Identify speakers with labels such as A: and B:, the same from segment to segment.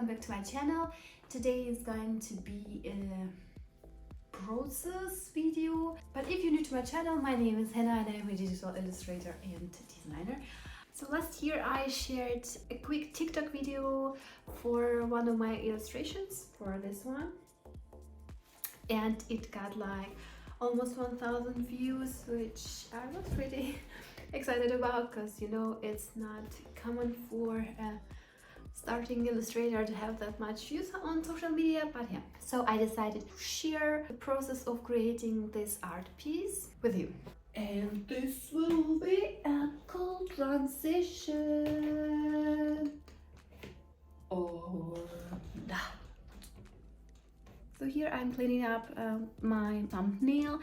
A: back to my channel. Today is going to be a process video, but if you're new to my channel, my name is Hannah and I'm a digital illustrator and designer. So last year I shared a quick TikTok video for one of my illustrations, for this one, and it got like almost 1,000 views, which I was pretty excited about, because you know it's not common for a starting illustrator to have that much views on social media. But yeah, so I decided to share the process of creating this art piece with you. And this will be a cool transition or not. So here I'm cleaning up my thumbnail.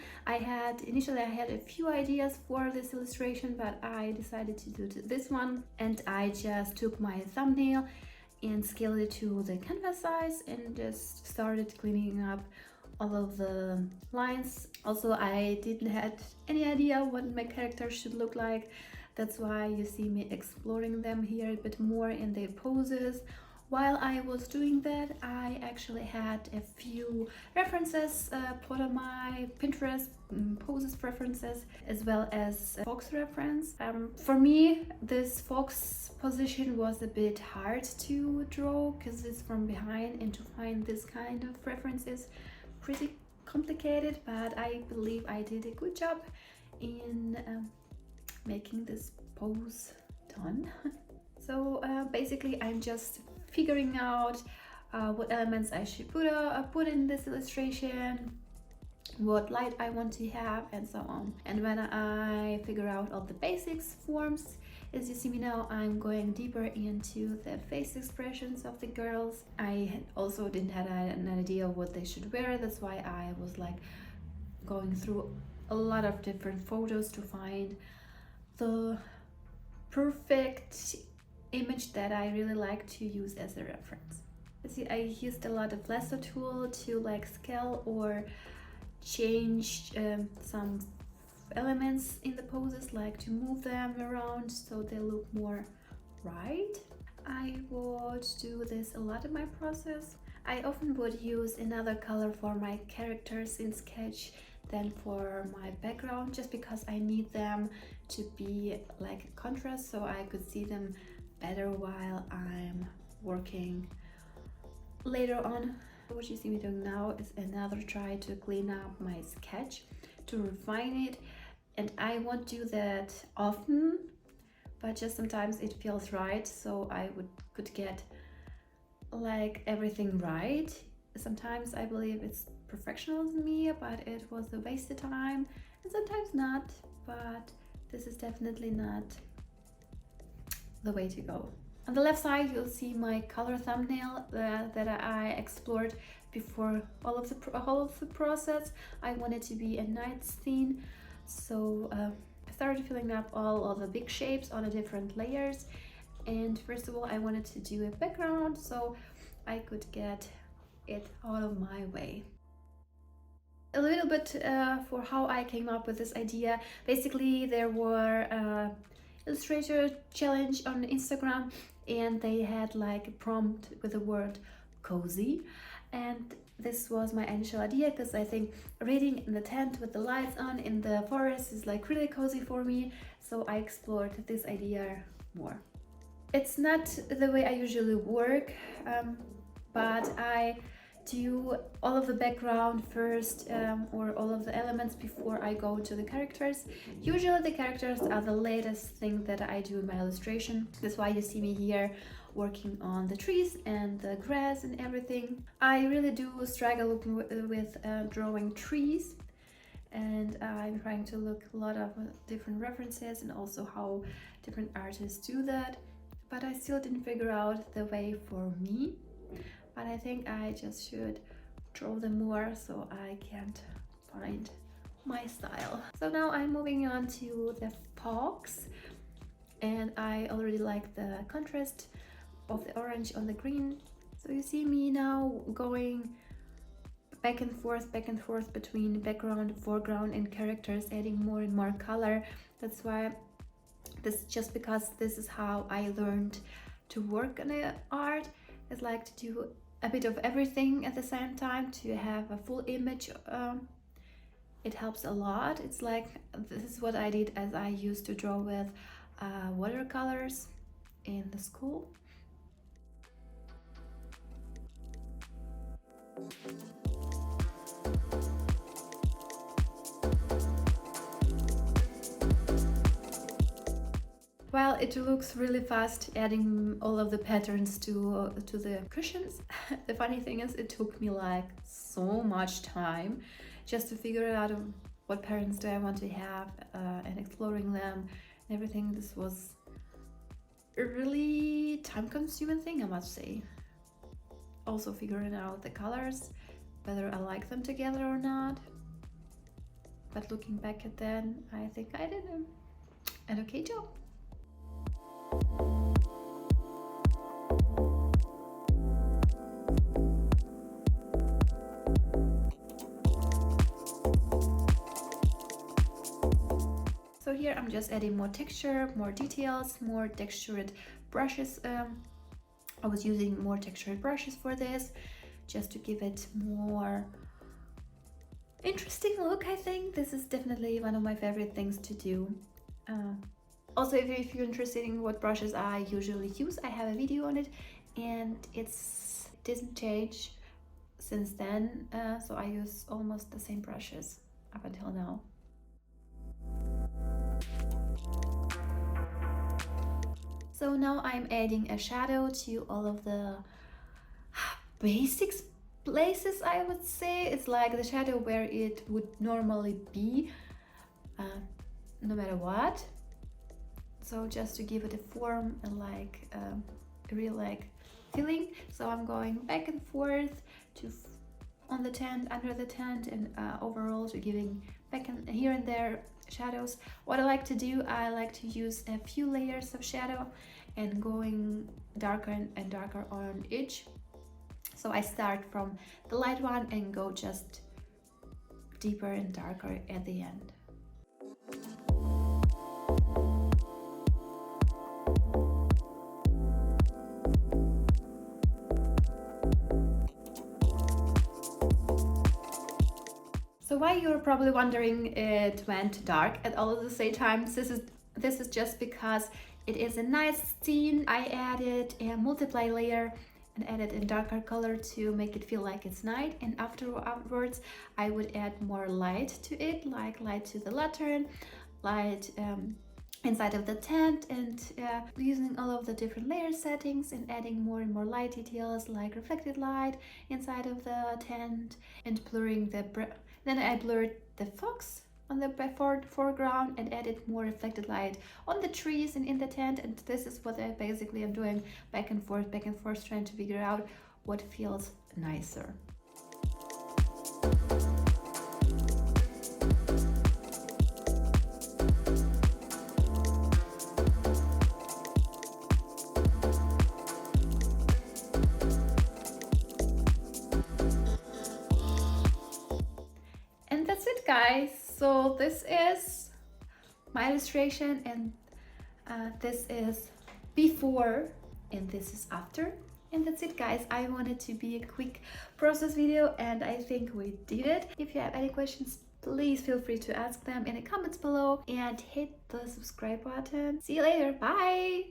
A: Initially I had a few ideas for this illustration, but I decided to do this one, and I just took my thumbnail and scaled it to the canvas size and just started cleaning up all of the lines. Also, I didn't have any idea what my character should look like. That's why you see me exploring them here a bit more in their poses. While I was doing that, I actually had a few references put on my Pinterest, poses preferences, as well as fox reference. For me, this fox position was a bit hard to draw because it's from behind, and to find this kind of reference is pretty complicated, but I believe I did a good job in making this pose done. So basically I'm just figuring out what elements I should put in this illustration, what light I want to have, and so on. And when I figure out all the basics forms, as you see me now, I'm going deeper into the face expressions of the girls. I also didn't have an idea what they should wear. That's why I was like going through a lot of different photos to find the perfect image that I really like to use as a reference. See, I used a lot of lasso tool to like scale or change some elements in the poses, like to move them around so they look more right. I would do this a lot in my process. I often would use another color for my characters in Sketch than for my background, just because I need them to be like a contrast so I could see them better while I'm working later on. What you see me doing now is another try to clean up my sketch, to refine it, and I won't do that often, but just sometimes it feels right, so I could get like everything right. Sometimes I believe it's perfectionism in me, but it was a waste of time, and sometimes not, but this is definitely not the way to go. On the left side you'll see my color thumbnail that I explored before all of the process. I wanted to be a night scene, so I started filling up all of the big shapes on the different layers. And first of all, I wanted to do a background so I could get it out of my way. A little bit for how I came up with this idea. Basically, there were Illustrator challenge on Instagram, and they had like a prompt with the word cozy, and this was my initial idea, because I think reading in the tent with the lights on in the forest is like really cozy for me, so I explored this idea more. It's not the way I usually work, but I do all of the background first, or all of the elements before I go to the characters. Usually the characters are the latest thing that I do in my illustration. That's why you see me here working on the trees and the grass and everything. I really do struggle with drawing trees, and I'm trying to look a lot of different references and also how different artists do that, but I still didn't figure out the way for me. But I think I just should draw them more so I can't find my style. So now I'm moving on to the fox, and I already like the contrast of the orange on the green. So you see me now going back and forth between background, foreground and characters, adding more and more color. That's why just because this is how I learned to work on the art. It's like to do a bit of everything at the same time to have a full image. It helps a lot. It's like, this is what I did as I used to draw with watercolors in the school. Well, it looks really fast adding all of the patterns to the cushions. The funny thing is, it took me like so much time just to figure out what patterns do I want to have and exploring them and everything. This was a really time-consuming thing, I must say. Also figuring out the colors, whether I like them together or not. But looking back at that, I think I did an okay job. So here I'm just adding more texture, more details, more textured brushes. I was using more textured brushes for this, just to give it more interesting look. I think this is definitely one of my favorite things to do. Also, if you're interested in what brushes I usually use, I have a video on it, and it didn't change since then, so I use almost the same brushes up until now. So now I'm adding a shadow to all of the basics places, I would say. It's like the shadow where it would normally be, no matter what. So just to give it a form and like a real like feeling. So I'm going back and forth to on the tent, under the tent, and overall to giving back and here and there shadows. What I like to do, I like to use a few layers of shadow and going darker and darker on each. So I start from the light one and go just deeper and darker at the end. So why you're probably wondering it went dark at all of the same times, this is just because it is a night scene. I added a multiply layer and added a darker color to make it feel like it's night, and afterwards I would add more light to it, like light to the lantern, light inside of the tent, and using all of the different layer settings and adding more and more light details like reflected light inside of the tent, and blurring then I blurred the fox on the foreground and added more reflected light on the trees and in the tent. And this is what I basically am doing, back and forth, trying to figure out what feels nicer. And that's it, guys. So this is my illustration, and this is before and this is after. And that's it, guys. I wanted to be a quick process video, and I think we did it. If you have any questions, please feel free to ask them in the comments below, and hit the subscribe button. See you later. Bye.